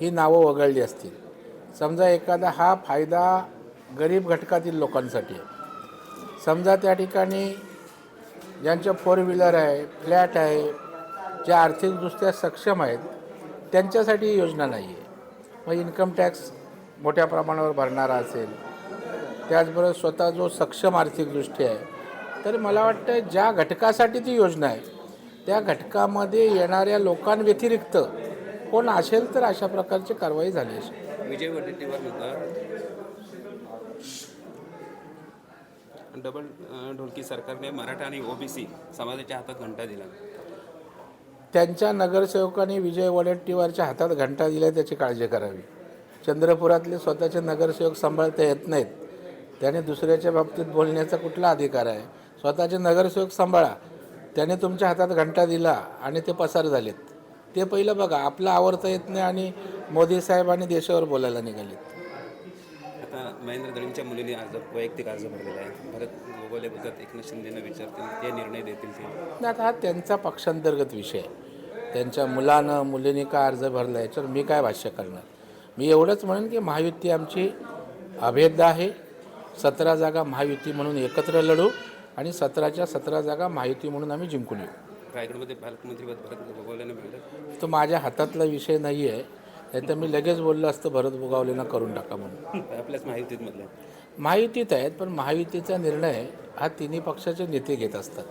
ही नावं वगळली असतील. समजा एखादा हा फायदा गरीब घटकातील लोकांसाठी आहे. समजा त्या ठिकाणी ज्यांच्या फोर व्हीलर आहे, फ्लॅट आहे, जे आर्थिकदृष्ट्या सक्षम आहेत त्यांच्यासाठी ही योजना नाही आहे. मग इन्कम टॅक्स मोठ्या प्रमाणावर भरणारा असेल, त्याचबरोबर स्वतः जो सक्षम आर्थिकदृष्ट्या आहे, तर मला वाटतं ज्या घटकासाठी ती योजना आहे त्या घटकामध्ये येणाऱ्या लोकांव्यतिरिक्त कोण असेल तर अशा प्रकारची कारवाई झाली असेल. विजय वडेट्टीवार डबल ढोलकी सरकारने मराठा आणि ओबीसी समाजाच्या हातात घंटा दिला. त्यांच्या नगरसेवकांनी विजय वडेट्टीवारच्या हातात घंटा दिला त्याची काळजी करावी. चंद्रपुरातले स्वतःचे नगरसेवक सांभाळता येत नाहीत, त्याने दुसऱ्याच्या बाबतीत बोलण्याचा कुठला अधिकार आहे? स्वतःचे नगरसेवक सांभाळा. त्याने तुमच्या हातात घंटा दिला आणि ते पसार झालेत. ते पहिलं बघा. आपलं आवडता येत नाही आणि मोदी साहेब आणि देशावर बोलायला निघालेत. आता महेंद्र दळवींच्या मुलीने वैयक्तिक अर्ज भरलेला आहे. भरत गोगोले बोलतात एकनाथ शिंदेंना विचारतील, ते निर्णय देतील ते. आता हा त्यांचा पक्षांतर्गत विषय आहे. त्यांच्या मुलीने का अर्ज भरला याच्यावर मी काय भाष्य करणार. मी एवढंच म्हणेन की महायुती आमची अभेद्य आहे. 17 जागा महायुती म्हणून एकत्र लढू आणि 17च्या 17 जागा महायुती म्हणून आम्ही जिंकून येऊ. रायगडमध्ये पालकमंत्रीपद भरत गोगोलेंना मिळालं. तो माझ्या हातातला विषय नाही आहे. नाही तर मी लगेच बोललो असतं भरत गोगावलेंना करून टाका म्हणून. आपल्याच महायुतीमधलं महायुतीत आहेत, पण महायुतीचा निर्णय हा तिन्ही पक्षाचे नेते घेत असतात.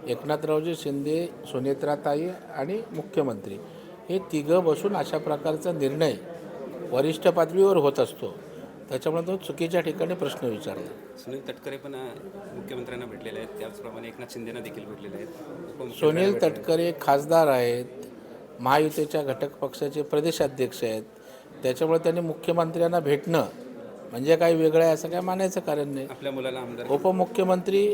एकनाथरावजी शिंदे, सुनेत्राताई आणि मुख्यमंत्री हे तिघं बसून अशा प्रकारचा निर्णय वरिष्ठ पातळीवर होत असतो. त्याच्यामुळे तो चुकीच्या ठिकाणी प्रश्न विचारला. सुनील तटकरे पण मुख्यमंत्र्यांना भेटलेले आहेत, त्याचप्रमाणे एकनाथ शिंदेंना देखील भेटलेले आहेत. सुनील तटकरे खासदार आहेत, महायुतीच्या घटक पक्षाचे प्रदेशाध्यक्ष आहेत. त्याच्यामुळे त्यांनी मुख्यमंत्र्यांना भेटणं म्हणजे काही वेगळं आहे असं काय मानायचं कारण नाही. आपल्या मुलाला आमदार उपमुख्यमंत्री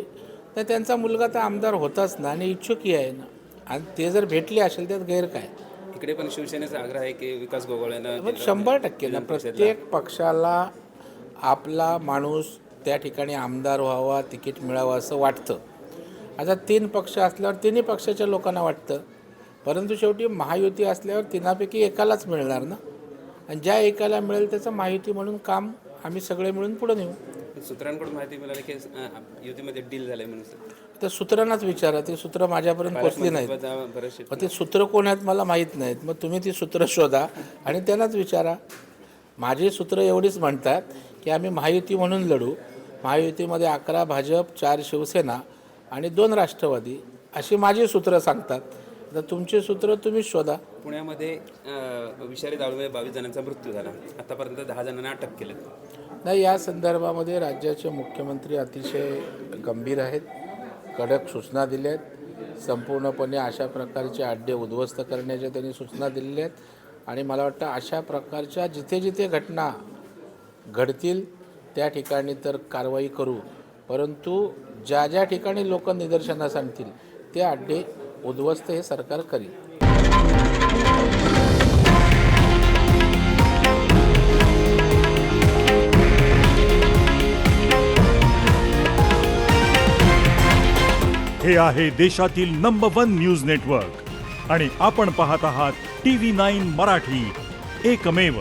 तर त्यांचा मुलगा तर आमदार होताच ना आणि इच्छुकही आहे ना, आणि ते जर भेटले असेल त्यात गैर काय. इकडे पण शिवसेनेचा आग्रह आहे की विकास गोगोलेंना 100% ना. प्रत्येक पक्षाला आपला माणूस त्या ठिकाणी आमदार व्हावा, तिकीट मिळावं असं वाटतं. आता 3 पक्ष असल्यावर तिन्ही पक्षाच्या लोकांना वाटतं, परंतु शेवटी महायुती असल्यावर तिनापैकी एकालाच मिळणार ना. आणि ज्या एकाला मिळेल त्याचं महायुती म्हणून काम आम्ही सगळे मिळून पुढे नेऊ. सूत्रांकडून माहिती मिळाली की युतीमध्ये डील झालंय म्हणून. तर सूत्रांनाच विचारा, ते सूत्र माझ्यापर्यंत पोचली नाहीत. मग ते सूत्र कोण आहेत मला माहीत नाहीत. मग तुम्ही ती सूत्र शोधा आणि त्यांनाच विचारा. माझी सूत्र एवढीच म्हणतात की आम्ही महायुती म्हणून लढू. महायुतीमध्ये 11 भाजप, 4 शिवसेना आणि 2 राष्ट्रवादी अशी माझी सूत्र सांगतात. तर तुमची सूत्र तुम्हीच शोधा. पुण्यामध्ये विषारी दारूमुळे 22 जणांचा मृत्यू झाला. आतापर्यंत 10 जणांना अटक केलं. नाही, या संदर्भामध्ये राज्याचे मुख्यमंत्री अतिशय गंभीर आहेत. कडक सूचना दिल्या आहेत. संपूर्णपणे अशा प्रकारचे अड्डे उद्ध्वस्त करण्याच्या त्यांनी सूचना दिलेल्या आहेत. आणि मला वाटतं अशा प्रकारच्या जिथे जिथे घटना घडतील त्या ठिकाणी तर कारवाई करू, परंतु ज्या ज्या ठिकाणी लोक निदर्शनास आणतील ते अड्डे उद्ध्वस्त हे सरकार करील. हे आहे देशातील नंबर 1 न्यूज नेटवर्क आणि आपण पाहत आहात TV9 मराठी, एकमेव.